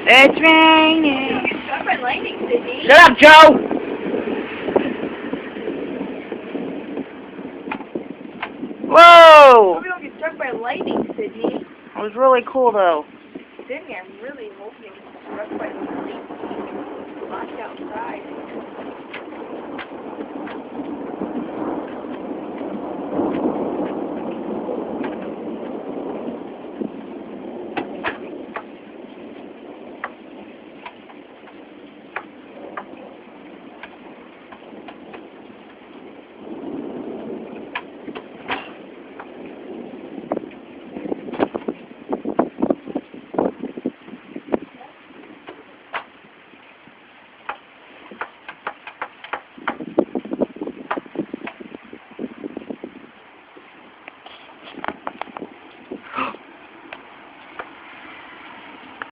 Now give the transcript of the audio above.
It's raining. Struck by lightning, Sydney. Shut up, Joe! Whoa! Hope you don't get struck by lightning, Sydney. It was really cool, though. Sydney, I'm really hoping you get struck by lightning. Watch outside.